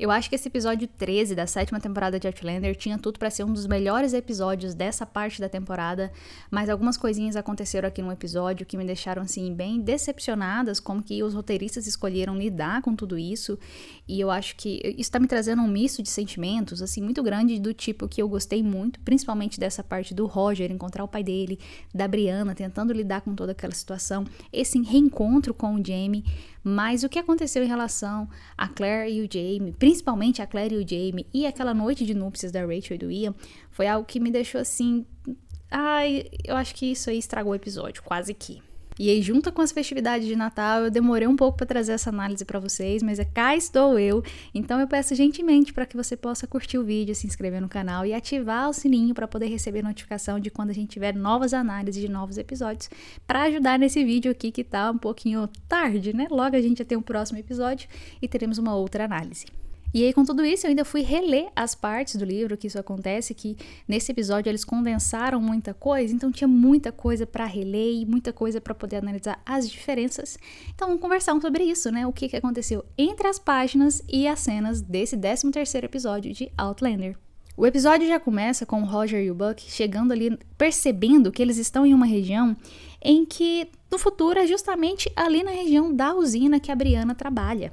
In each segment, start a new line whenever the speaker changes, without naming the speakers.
Eu acho que esse episódio 13 da 7ª temporada de Outlander tinha tudo pra ser um dos melhores episódios dessa parte da temporada, mas algumas coisinhas aconteceram aqui no episódio que me deixaram, assim, bem decepcionadas, como que os roteiristas escolheram lidar com tudo isso, e eu acho que isso tá me trazendo um misto de sentimentos, assim, muito grande, do tipo que eu gostei muito, principalmente dessa parte do Roger encontrar o pai dele, da Brianna tentando lidar com toda aquela situação, esse reencontro com o Jamie, mas o que aconteceu em relação a Claire e o Jamie, principalmente a Claire e o Jamie, e aquela noite de núpcias da Rachel e do Ian, foi algo que me deixou assim... Ai, eu acho que isso aí estragou o episódio, quase que. E aí, junto com as festividades de Natal, eu demorei um pouco para trazer essa análise para vocês, mas cá estou eu. Então eu peço gentilmente para que você possa curtir o vídeo, se inscrever no canal e ativar o sininho para poder receber notificação de quando a gente tiver novas análises de novos episódios, para ajudar nesse vídeo aqui que tá um pouquinho tarde, né? Logo a gente já tem um próximo episódio e teremos uma outra análise. E aí, com tudo isso, eu ainda fui reler as partes do livro que isso acontece, que nesse episódio eles condensaram muita coisa, então tinha muita coisa para reler e muita coisa para poder analisar as diferenças. Então vamos conversar sobre isso, né? O que aconteceu entre as páginas e as cenas desse 13º episódio de Outlander. O episódio já começa com o Roger e o Buck chegando ali, percebendo que eles estão em uma região em que no futuro é justamente ali na região da usina que a Brianna trabalha.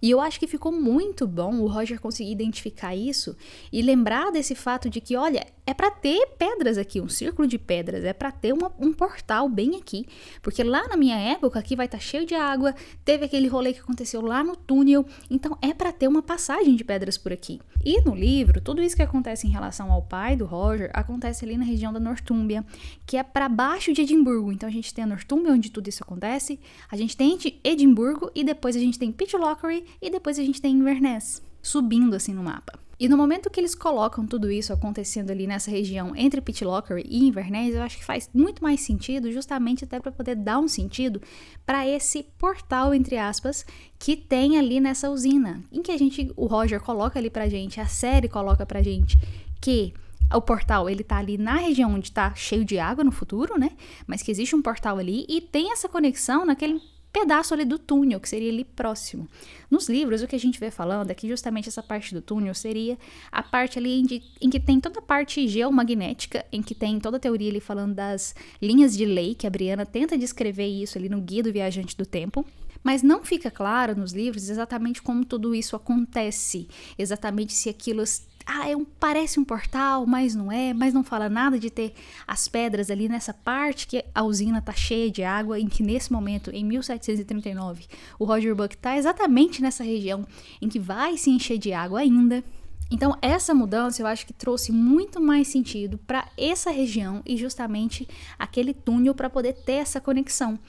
E eu acho que ficou muito bom o Roger conseguir identificar isso e lembrar desse fato de que, olha, é pra ter pedras aqui, um círculo de pedras, é pra ter um portal bem aqui, porque lá na minha época aqui vai estar cheio de água, teve aquele rolê que aconteceu lá no túnel, então é pra ter uma passagem de pedras por aqui. E no livro, tudo isso que acontece em relação ao pai do Roger, acontece ali na região da Northumbria, que é pra baixo de Edimburgo. Então a gente tem a Northumbria, onde tudo isso acontece, a gente tem Edimburgo e depois a gente tem Pitlochry e depois a gente tem Inverness, subindo assim no mapa. E no momento que eles colocam tudo isso acontecendo ali nessa região entre Pitlochry e Inverness, eu acho que faz muito mais sentido, justamente até para poder dar um sentido para esse portal, entre aspas, que tem ali nessa usina, em que o Roger coloca ali pra gente, a série coloca pra gente que o portal, ele tá ali na região onde tá cheio de água no futuro, né? Mas que existe um portal ali e tem essa conexão naquele pedaço ali do túnel, que seria ali próximo. Nos livros, o que a gente vê falando é que justamente essa parte do túnel seria a parte ali em que tem toda a parte geomagnética, em que tem toda a teoria ali falando das linhas de lei, que a Brianna tenta descrever isso ali no Guia do Viajante do Tempo, mas não fica claro nos livros exatamente como tudo isso acontece, exatamente se aquilo... parece um portal, mas não é, mas não fala nada de ter as pedras ali nessa parte que a usina tá cheia de água, em que nesse momento, em 1739, o Roger Buck tá exatamente nessa região em que vai se encher de água ainda. Então essa mudança eu acho que trouxe muito mais sentido para essa região e justamente aquele túnel para poder ter essa conexão.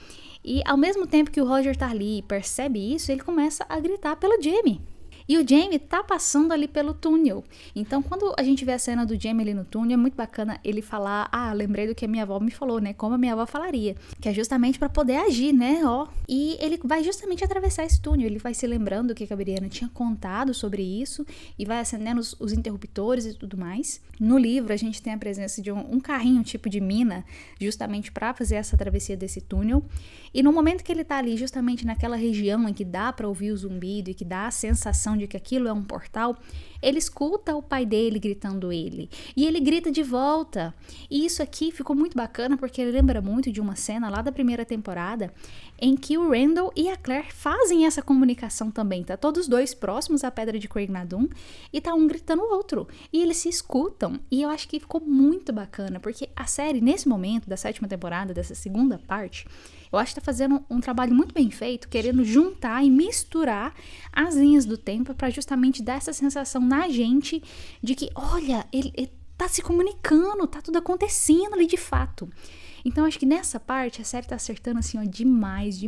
E ao mesmo tempo que o Roger tá ali e percebe isso, ele começa a gritar pelo Jamie. E o Jamie tá passando ali pelo túnel. Então, quando a gente vê a cena do Jamie ali no túnel, é muito bacana ele falar, lembrei do que a minha avó me falou, né? Como a minha avó falaria. Que é justamente pra poder agir, né? E ele vai justamente atravessar esse túnel. Ele vai se lembrando o que a Brianna tinha contado sobre isso e vai acendendo os interruptores e tudo mais. No livro, a gente tem a presença de um carrinho tipo de mina, justamente pra fazer essa travessia desse túnel. E no momento que ele tá ali, justamente naquela região em que dá pra ouvir o zumbido e que dá a sensação de que aquilo é um portal, ele escuta o pai dele gritando ele. E ele grita de volta. E isso aqui ficou muito bacana porque ele lembra muito de uma cena lá da primeira temporada em que o Randall e a Claire fazem essa comunicação também. Tá todos dois próximos à Pedra de Craig Nardun e tá um gritando o outro. E eles se escutam. E eu acho que ficou muito bacana porque a série, nesse momento da 7ª temporada, dessa segunda parte, eu acho que tá fazendo um trabalho muito bem feito, querendo juntar e misturar as linhas do tempo para justamente dar essa sensação na gente de que, olha, ele tá se comunicando, tá tudo acontecendo ali de fato. Então, acho que nessa parte a série tá acertando assim, demais.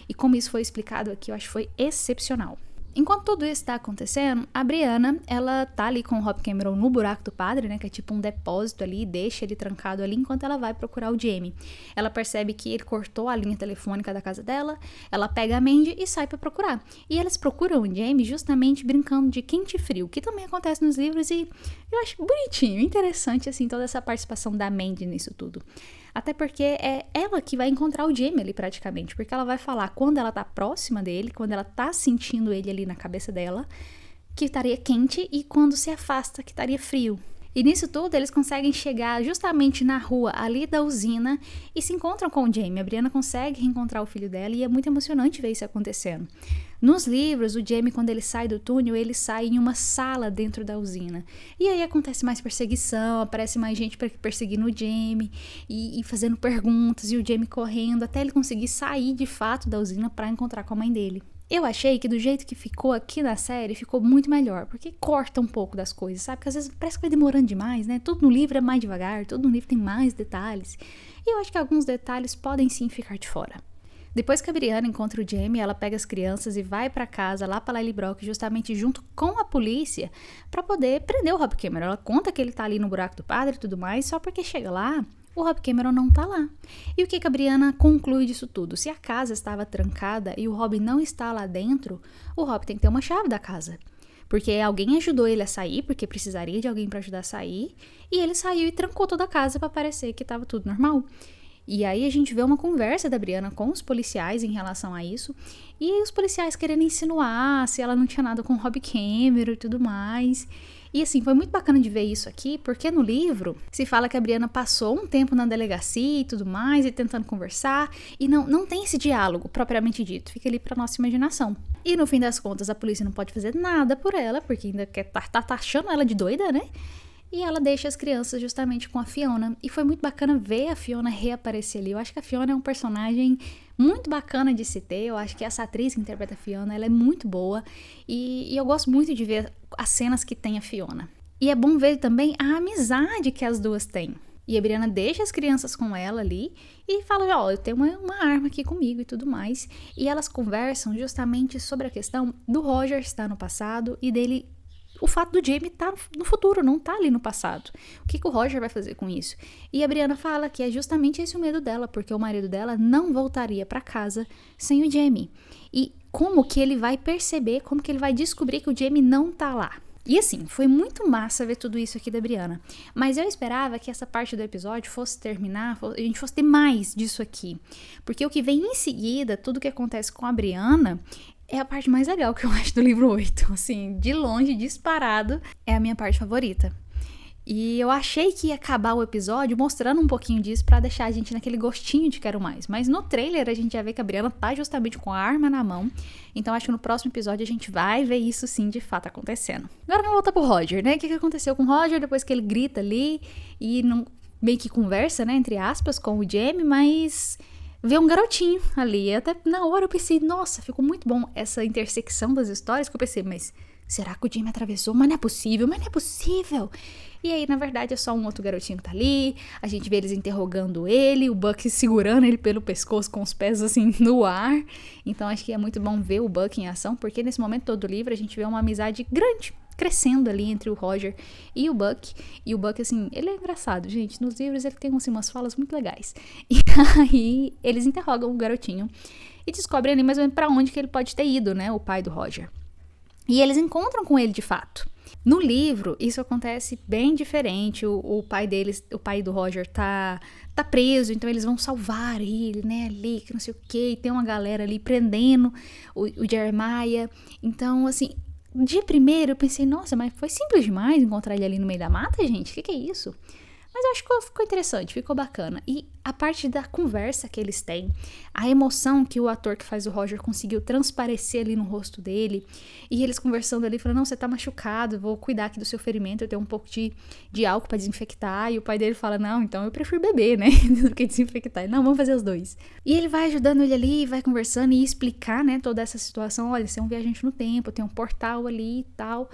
E como isso foi explicado aqui, eu acho que foi excepcional. Enquanto tudo isso tá acontecendo, a Brianna, ela tá ali com o Rob Cameron no buraco do padre, né, que é tipo um depósito ali, deixa ele trancado ali enquanto ela vai procurar o Jamie. Ela percebe que ele cortou a linha telefônica da casa dela, ela pega a Mandy e sai pra procurar. E elas procuram o Jamie justamente brincando de quente e frio, que também acontece nos livros e eu acho bonitinho, interessante assim, toda essa participação da Mandy nisso tudo. Até porque é ela que vai encontrar o Jamie ali praticamente, porque ela vai falar quando ela tá próxima dele, quando ela tá sentindo ele ali na cabeça dela, que estaria quente e quando se afasta, que estaria frio. E nisso tudo, eles conseguem chegar justamente na rua ali da usina e se encontram com o Jamie. A Brianna consegue reencontrar o filho dela e é muito emocionante ver isso acontecendo. Nos livros, o Jamie, quando ele sai do túnel, ele sai em uma sala dentro da usina. E aí acontece mais perseguição, aparece mais gente perseguindo o Jamie e fazendo perguntas, e o Jamie correndo até ele conseguir sair de fato da usina para encontrar com a mãe dele. Eu achei que do jeito que ficou aqui na série, ficou muito melhor, porque corta um pouco das coisas, sabe? Porque às vezes parece que vai demorando demais, né? Tudo no livro é mais devagar, tudo no livro tem mais detalhes. E eu acho que alguns detalhes podem sim ficar de fora. Depois que a Brianna encontra o Jamie, ela pega as crianças e vai pra casa, lá pra Lallybrook, justamente junto com a polícia, pra poder prender o Rob Cameron. Ela conta que ele tá ali no buraco do padre e tudo mais, só porque chega lá, o Rob Cameron não tá lá. E o que a Brianna conclui disso tudo? Se a casa estava trancada e o Rob não está lá dentro, o Rob tem que ter uma chave da casa. Porque alguém ajudou ele a sair, porque precisaria de alguém para ajudar a sair, e ele saiu e trancou toda a casa para parecer que estava tudo normal. E aí a gente vê uma conversa da Brianna com os policiais em relação a isso, e os policiais querendo insinuar se ela não tinha nada com o Rob Cameron e tudo mais. E assim, foi muito bacana de ver isso aqui, porque no livro se fala que a Brianna passou um tempo na delegacia e tudo mais, e tentando conversar, e não tem esse diálogo propriamente dito, fica ali pra nossa imaginação. E no fim das contas, a polícia não pode fazer nada por ela, porque ainda tá taxando ela de doida, né? E ela deixa as crianças justamente com a Fiona. E foi muito bacana ver a Fiona reaparecer ali. Eu acho que a Fiona é um personagem muito bacana de se ter. Eu acho que essa atriz que interpreta a Fiona, ela é muito boa. E eu gosto muito de ver as cenas que tem a Fiona. E é bom ver também a amizade que as duas têm. E a Brianna deixa as crianças com ela ali e fala, ó, eu tenho uma arma aqui comigo e tudo mais. E elas conversam justamente sobre a questão do Roger estar no passado e dele... O fato do Jamie tá no futuro, não tá ali no passado. O que o Roger vai fazer com isso? E a Brianna fala que é justamente esse o medo dela, porque o marido dela não voltaria pra casa sem o Jamie. E como que ele vai perceber, como que ele vai descobrir que o Jamie não tá lá? E assim, foi muito massa ver tudo isso aqui da Brianna. Mas eu esperava que essa parte do episódio fosse terminar, a gente fosse ter mais disso aqui. Porque o que vem em seguida, tudo que acontece com a Brianna... é a parte mais legal que eu acho do livro 8, assim, de longe, disparado, é a minha parte favorita. E eu achei que ia acabar o episódio mostrando um pouquinho disso pra deixar a gente naquele gostinho de quero mais. Mas no trailer a gente já vê que a Brianna tá justamente com a arma na mão, então acho que no próximo episódio a gente vai ver isso sim de fato acontecendo. Agora vamos voltar pro Roger, né? O que aconteceu com o Roger depois que ele grita ali e não, meio que conversa, né, entre aspas, com o Jamie, mas... vê um garotinho ali, até na hora eu pensei, nossa, ficou muito bom essa intersecção das histórias, que eu pensei, mas será que o Jamie atravessou? Mas não é possível. E aí, na verdade, é só um outro garotinho que tá ali, a gente vê eles interrogando ele, o Buck segurando ele pelo pescoço com os pés assim no ar, então acho que é muito bom ver o Buck em ação, porque nesse momento todo do livro a gente vê uma amizade grande, crescendo ali entre o Roger e o Buck. E o Buck, assim, ele é engraçado, gente. Nos livros ele tem assim, umas falas muito legais. E aí eles interrogam o garotinho e descobrem ali mais ou menos pra onde que ele pode ter ido, né? O pai do Roger. E eles encontram com ele de fato. No livro, isso acontece bem diferente. O pai deles, o pai do Roger tá preso, então eles vão salvar ele, né, ali, que não sei o quê. E tem uma galera ali prendendo o Jeremiah. Então, assim... de primeiro eu pensei, nossa, mas foi simples demais encontrar ele ali no meio da mata, gente? O que é isso? Mas eu acho que ficou interessante, ficou bacana. E a parte da conversa que eles têm, a emoção que o ator que faz o Roger conseguiu transparecer ali no rosto dele, e eles conversando ali, falando, não, você tá machucado, vou cuidar aqui do seu ferimento, eu tenho um pouco de álcool pra desinfectar, e o pai dele fala, não, então eu prefiro beber, né, do que desinfectar. Não, vamos fazer os dois. E ele vai ajudando ele ali, vai conversando e explicar, né, toda essa situação, olha, você é um viajante no tempo, tem um portal ali e tal...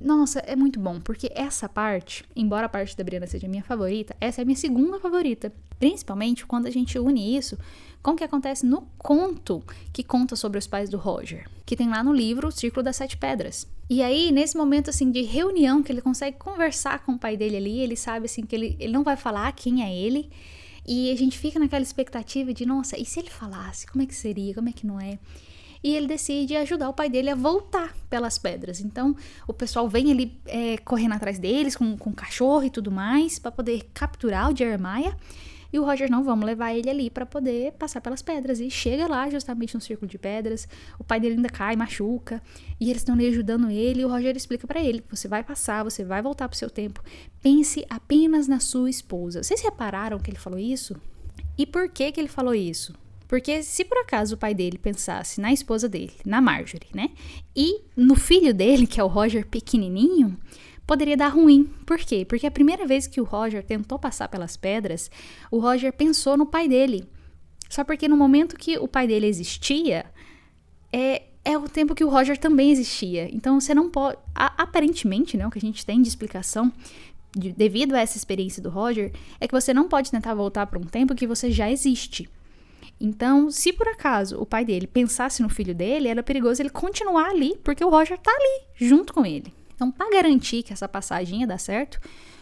Nossa, é muito bom, porque essa parte, embora a parte da Brianna seja a minha favorita, essa é a minha segunda favorita, principalmente quando a gente une isso com o que acontece no conto que conta sobre os pais do Roger, que tem lá no livro O Círculo das Sete Pedras. E aí, nesse momento, assim, de reunião, que ele consegue conversar com o pai dele ali, ele sabe, assim, que ele não vai falar quem é ele, e a gente fica naquela expectativa de, nossa, e se ele falasse? Como é que seria? Como é que não é? E ele decide ajudar o pai dele a voltar pelas pedras. Então, o pessoal vem ali correndo atrás deles com cachorro e tudo mais, para poder capturar o Jeremiah. E o Roger, não, vamos levar ele ali pra poder passar pelas pedras. E chega lá, justamente no círculo de pedras, o pai dele ainda cai, machuca, e eles estão ali ajudando ele, e o Roger explica pra ele, você vai passar, você vai voltar pro seu tempo, pense apenas na sua esposa. Vocês repararam que ele falou isso? E por que ele falou isso? Porque se por acaso o pai dele pensasse na esposa dele, na Marjorie, né? E no filho dele, que é o Roger pequenininho, poderia dar ruim. Por quê? Porque a primeira vez que o Roger tentou passar pelas pedras, o Roger pensou no pai dele. Só porque no momento que o pai dele existia, é o tempo que o Roger também existia. Então você não pode... Aparentemente, né, o que a gente tem de explicação devido a essa experiência do Roger, é que você não pode tentar voltar para um tempo que você já existe. Então, se por acaso o pai dele pensasse no filho dele, era perigoso ele continuar ali, porque o Roger tá ali, junto com ele. Então, para garantir que essa passagem ia dar certo,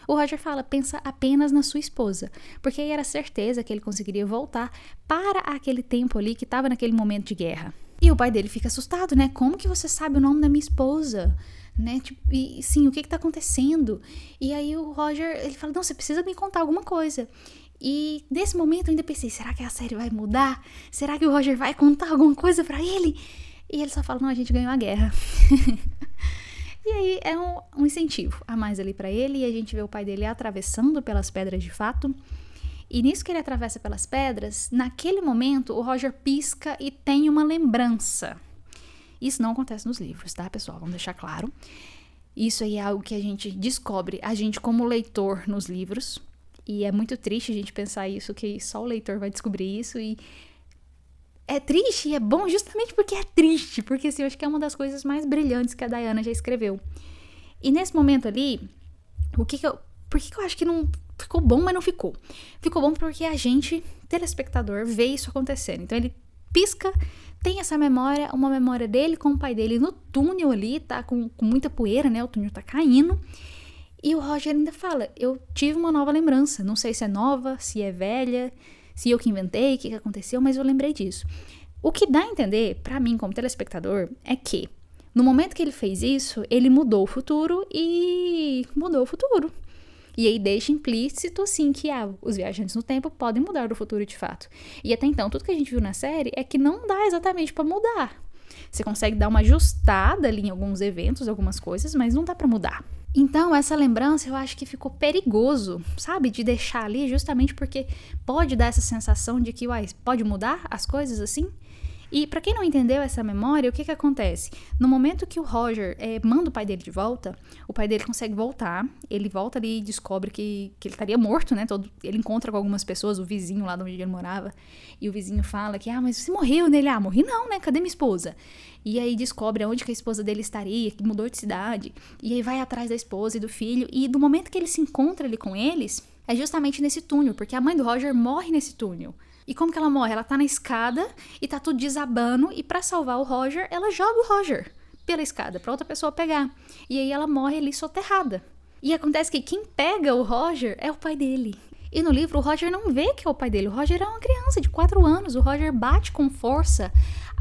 o Roger fala, pensa apenas na sua esposa, porque aí era certeza que ele conseguiria voltar para aquele tempo ali que estava naquele momento de guerra. E o pai dele fica assustado, né? Como que você sabe o nome da minha esposa? Né? Tipo, e, sim, o que tá acontecendo? E aí o Roger, ele fala, não, você precisa me contar alguma coisa. E nesse momento eu ainda pensei, será que a série vai mudar? Será que o Roger vai contar alguma coisa pra ele? E ele só fala, não, a gente ganhou a guerra. E aí é um incentivo a mais ali pra ele, e a gente vê o pai dele atravessando pelas pedras de fato. E nisso que ele atravessa pelas pedras, naquele momento o Roger pisca e tem uma lembrança. Isso não acontece nos livros, tá, pessoal? Vamos deixar claro. Isso aí é algo que a gente descobre, a gente como leitor nos livros. E é muito triste a gente pensar isso, que só o leitor vai descobrir isso. E é triste e é bom justamente porque é triste. Porque assim, eu acho que é uma das coisas mais brilhantes que a Diana já escreveu. E nesse momento ali, por que eu acho que não ficou bom, mas não ficou? Ficou bom porque a gente, telespectador, vê isso acontecendo. Então ele pisca, tem essa memória, uma memória dele com o pai dele no túnel ali, tá com muita poeira, né? O túnel tá caindo. E o Roger ainda fala, eu tive uma nova lembrança. Não sei se é nova, se é velha, se eu que inventei, o que aconteceu, mas eu lembrei disso. O que dá a entender, pra mim como telespectador, é que no momento que ele fez isso, ele mudou o futuro e mudou o futuro. E aí deixa implícito, assim, que os viajantes no tempo podem mudar o futuro de fato. E até então, tudo que a gente viu na série é que não dá exatamente pra mudar. Você consegue dar uma ajustada ali em alguns eventos, algumas coisas, mas não dá pra mudar. Então, essa lembrança eu acho que ficou perigoso, sabe? De deixar ali justamente porque pode dar essa sensação de que, pode mudar as coisas assim? E pra quem não entendeu essa memória, o que acontece? No momento que o Roger manda o pai dele de volta, o pai dele consegue voltar, ele volta ali e descobre que ele estaria morto, né? Ele encontra com algumas pessoas, o vizinho lá de onde ele morava, e o vizinho fala que, mas você morreu, né? Ele, morri não, né? Cadê minha esposa? E aí descobre onde que a esposa dele estaria, que mudou de cidade, e aí vai atrás da esposa e do filho, e no momento que ele se encontra ali com eles, é justamente nesse túnel, porque a mãe do Roger morre nesse túnel. E como que ela morre? Ela tá na escada e tá tudo desabando, e pra salvar o Roger, ela joga o Roger pela escada pra outra pessoa pegar. E aí ela morre ali soterrada. E acontece que quem pega o Roger é o pai dele. E no livro o Roger não vê que é o pai dele. O Roger é uma criança de 4 anos. O Roger bate com força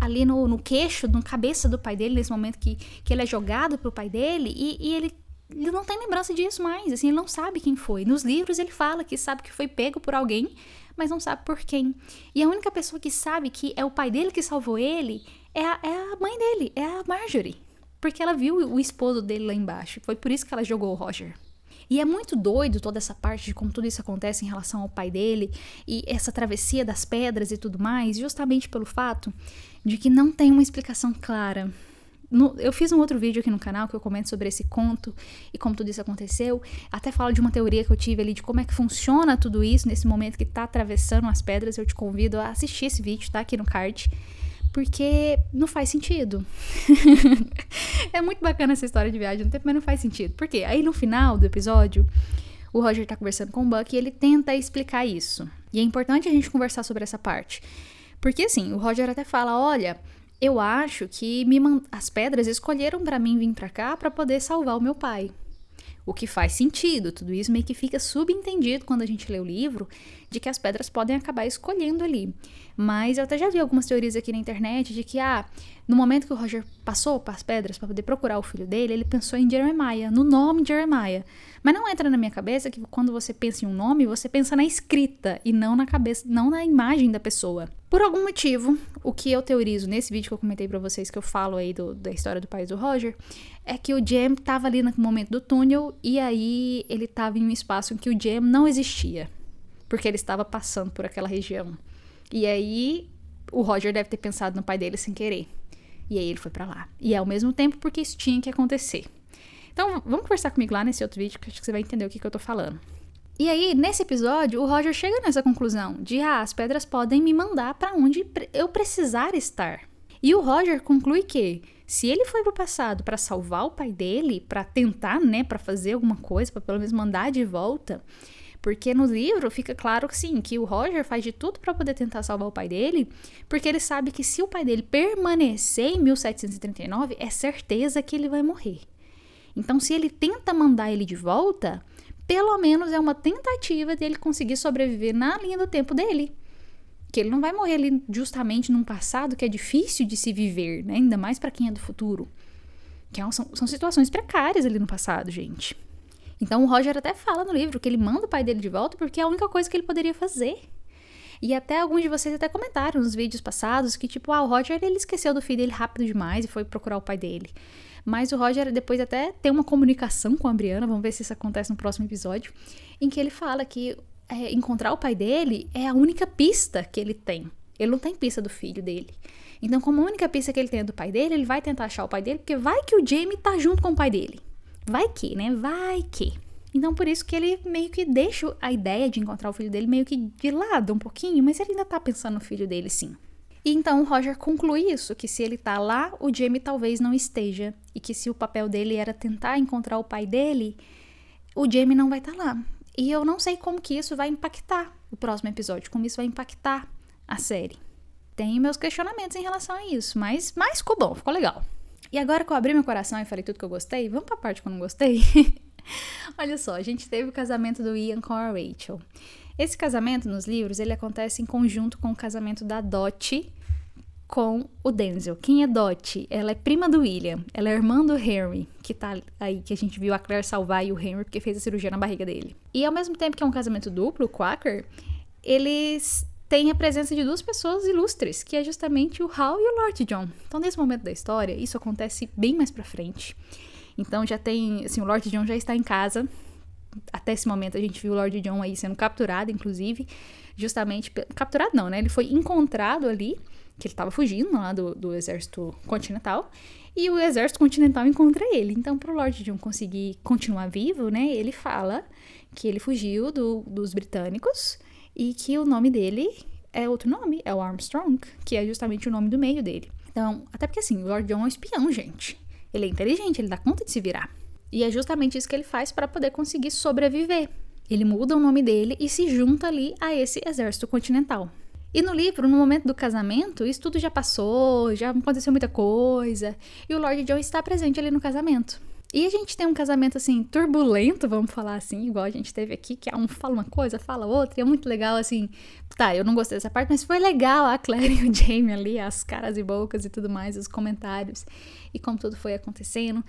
ali no queixo, na cabeça do pai dele, nesse momento que ele é jogado pro pai dele, e ele não tem lembrança disso mais, assim, ele não sabe quem foi. Nos livros ele fala que sabe que foi pego por alguém, mas não sabe por quem. E a única pessoa que sabe que é o pai dele que salvou ele é a mãe dele, é a Marjorie. Porque ela viu o esposo dele lá embaixo. Foi por isso que ela jogou o Roger. E é muito doido toda essa parte de como tudo isso acontece em relação ao pai dele e essa travessia das pedras e tudo mais, justamente pelo fato de que não tem uma explicação clara. Eu fiz um outro vídeo aqui no canal que eu comento sobre esse conto e como tudo isso aconteceu. Até falo de uma teoria que eu tive ali de como é que funciona tudo isso nesse momento que tá atravessando as pedras. Eu te convido a assistir esse vídeo, tá? Aqui no card. Porque não faz sentido. É muito bacana essa história de viagem no tempo, mas não faz sentido. Por quê? Aí no final do episódio, o Roger tá conversando com o Buck e ele tenta explicar isso. E é importante a gente conversar sobre essa parte. Porque assim, o Roger até fala, olha, eu acho que as pedras escolheram pra mim vir pra cá pra poder salvar o meu pai. O que faz sentido, tudo isso meio que fica subentendido quando a gente lê o livro, de que as pedras podem acabar escolhendo ali. Mas eu até já vi algumas teorias aqui na internet de que, no momento que o Roger passou para as pedras para poder procurar o filho dele, ele pensou em Jeremiah, no nome Jeremiah. Mas não entra na minha cabeça que quando você pensa em um nome, você pensa na escrita e não na cabeça, não na imagem da pessoa. Por algum motivo, o que eu teorizo nesse vídeo que eu comentei pra vocês, que eu falo aí da história do pai do Roger, é que o Jem tava ali no momento do túnel e aí ele tava em um espaço em que o Jem não existia, porque ele estava passando por aquela região. E aí o Roger deve ter pensado no pai dele sem querer. E aí ele foi pra lá. E ao mesmo tempo porque isso tinha que acontecer. Então vamos conversar comigo lá nesse outro vídeo que acho que você vai entender o que eu tô falando. E aí, nesse episódio, o Roger chega nessa conclusão de, as pedras podem me mandar pra onde eu precisar estar. E o Roger conclui que, se ele foi pro passado pra salvar o pai dele, pra tentar, pra fazer alguma coisa, pra pelo menos mandar de volta, porque no livro fica claro que sim, que o Roger faz de tudo pra poder tentar salvar o pai dele, porque ele sabe que se o pai dele permanecer em 1739, é certeza que ele vai morrer. Então, se ele tenta mandar ele de volta, pelo menos é uma tentativa dele conseguir sobreviver na linha do tempo dele. Que ele não vai morrer ali justamente num passado que é difícil de se viver, né? Ainda mais pra quem é do futuro. Que são situações precárias ali no passado, gente. Então o Roger até fala no livro que ele manda o pai dele de volta porque é a única coisa que ele poderia fazer. E até alguns de vocês até comentaram nos vídeos passados que tipo, o Roger ele esqueceu do filho dele rápido demais e foi procurar o pai dele. Mas o Roger depois até tem uma comunicação com a Brianna, vamos ver se isso acontece no próximo episódio, em que ele fala que encontrar o pai dele é a única pista que ele tem. Ele não tem pista do filho dele. Então, como a única pista que ele tem é do pai dele, ele vai tentar achar o pai dele, porque vai que o Jamie tá junto com o pai dele. Vai que, né? Vai que. Então, por isso que ele meio que deixa a ideia de encontrar o filho dele meio que de lado um pouquinho, mas ele ainda tá pensando no filho dele, sim. E então o Roger conclui isso, que se ele tá lá, o Jamie talvez não esteja. E que se o papel dele era tentar encontrar o pai dele, o Jamie não vai estar lá. E eu não sei como que isso vai impactar o próximo episódio, como isso vai impactar a série. Tenho meus questionamentos em relação a isso, mas ficou bom, ficou legal. E agora que eu abri meu coração e falei tudo que eu gostei, vamos pra parte que eu não gostei? Olha só, a gente teve o casamento do Ian com a Rachel. Esse casamento nos livros, ele acontece em conjunto com o casamento da Dottie com o Denzel. Quem é Dottie? Ela é prima do William, ela é irmã do Henry, que tá aí, que a gente viu a Claire salvar e o Henry porque fez a cirurgia na barriga dele. E ao mesmo tempo que é um casamento duplo, o Quaker, eles têm a presença de duas pessoas ilustres, que é justamente o Hal e o Lord John. Então, nesse momento da história, isso acontece bem mais pra frente. Então, já tem, assim, o Lord John já está em casa. Até esse momento a gente viu o Lord John aí sendo capturado, inclusive, justamente, capturado não, né, ele foi encontrado ali, que ele estava fugindo lá do exército continental, e o exército continental encontra ele. Então, pro Lord John conseguir continuar vivo, né, ele fala que ele fugiu dos britânicos e que o nome dele é outro nome, é o Armstrong, que é justamente o nome do meio dele. Então, até porque assim, o Lord John é um espião, gente. Ele é inteligente, ele dá conta de se virar. E é justamente isso que ele faz para poder conseguir sobreviver. Ele muda o nome dele e se junta ali a esse exército continental. E no livro, no momento do casamento, isso tudo já passou, já aconteceu muita coisa. E o Lord John está presente ali no casamento. E a gente tem um casamento, assim, turbulento, vamos falar assim, igual a gente teve aqui, que um fala uma coisa, fala outra, e é muito legal, assim, tá, eu não gostei dessa parte, mas foi legal a Claire e o Jamie ali, as caras e bocas e tudo mais, os comentários, e como tudo foi acontecendo.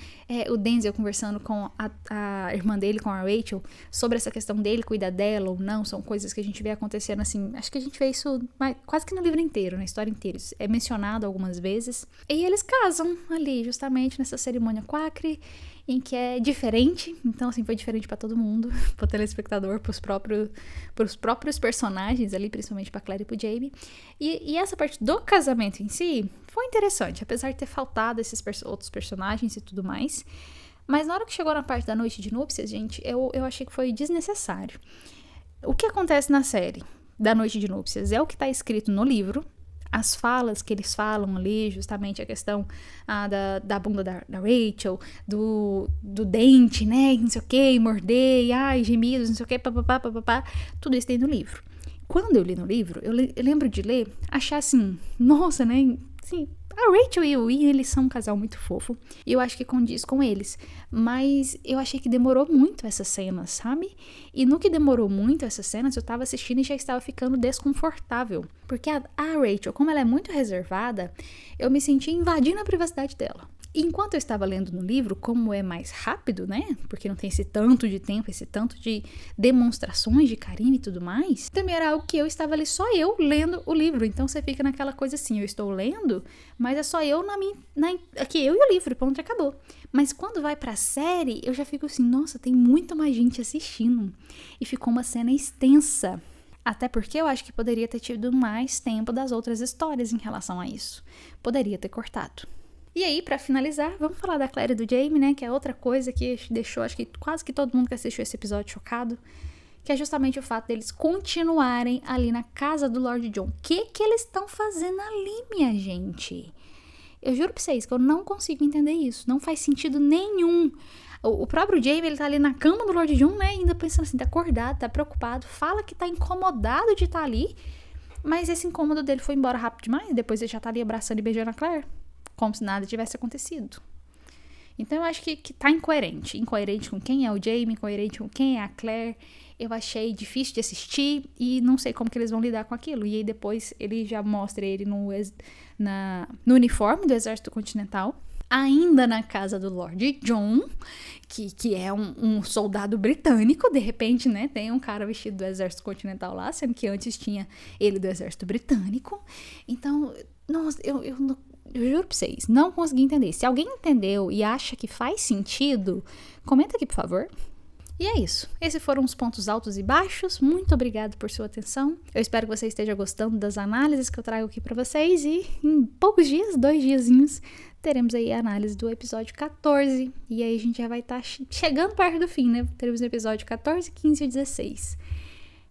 O Denzel conversando com a irmã dele, com a Rachel, sobre essa questão dele cuidar dela ou não, são coisas que a gente vê acontecendo, assim, acho que a gente vê isso quase que no livro inteiro, na história inteira, isso é mencionado algumas vezes, e eles casam ali, justamente nessa cerimônia Quaker, em que é diferente, então assim, foi diferente pra todo mundo, pro telespectador, pros próprios personagens ali, principalmente pra Claire e pro Jamie, e essa parte do casamento em si foi interessante, apesar de ter faltado esses outros personagens e tudo mais, mas na hora que chegou na parte da noite de núpcias, gente, eu achei que foi desnecessário. O que acontece na série da noite de núpcias é o que tá escrito no livro, as falas que eles falam ali, justamente a questão da bunda da Rachel, do dente, né, não sei o que, morder, gemidos, não sei o que, papapá, tudo isso tem no livro. quando eu li no livro, eu lembro de ler, achar assim, nossa, né, assim, a Rachel e o Ian, eles são um casal muito fofo, e eu acho que condiz com eles, mas eu achei que demorou muito essas cenas, sabe? E no que demorou muito essas cenas, eu tava assistindo e já estava ficando desconfortável, porque a Rachel, como ela é muito reservada, eu me senti invadindo a privacidade dela. E enquanto eu estava lendo no livro, como é mais rápido, né? Porque não tem esse tanto de tempo, esse tanto de demonstrações de carinho e tudo mais. Também era algo que eu estava ali, só eu lendo o livro. Então você fica naquela coisa assim, eu estou lendo, mas é só eu aqui eu e o livro, ponto, acabou. Mas quando vai pra série, eu já fico assim, nossa, tem muita mais gente assistindo. E ficou uma cena extensa. Até porque eu acho que poderia ter tido mais tempo das outras histórias em relação a isso. Poderia ter cortado. E aí, pra finalizar, vamos falar da Claire e do Jamie, né? Que é outra coisa que deixou, acho que quase que todo mundo que assistiu esse episódio chocado. Que é justamente o fato deles continuarem ali na casa do Lord John. O que eles estão fazendo ali, minha gente? Eu juro pra vocês que eu não consigo entender isso. Não faz sentido nenhum. O próprio Jamie, ele tá ali na cama do Lord John, né? Ainda pensando assim, tá acordado, tá preocupado. Fala que tá incomodado de estar ali. Mas esse incômodo dele foi embora rápido demais. Depois ele já tá ali abraçando e beijando a Claire. Como se nada tivesse acontecido. Então eu acho que tá incoerente. Incoerente com quem é o Jamie, incoerente com quem é a Claire. Eu achei difícil de assistir e não sei como que eles vão lidar com aquilo. E aí depois ele já mostra ele no uniforme do Exército Continental. Ainda na casa do Lord John, que é um soldado britânico, de repente, né? Tem um cara vestido do Exército Continental lá, sendo que antes tinha ele do Exército Britânico. Então, nossa, eu juro pra vocês, não consegui entender. Se alguém entendeu e acha que faz sentido, comenta aqui, por favor. E é isso. Esses foram os pontos altos e baixos. Muito obrigada por sua atenção. Eu espero que você esteja gostando das análises que eu trago aqui pra vocês. E em poucos dias, 2 diazinhos, teremos aí a análise do episódio 14. E aí a gente já vai estar chegando perto do fim, né? Teremos o episódio 14, 15 e 16.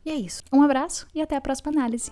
E é isso. Um abraço e até a próxima análise.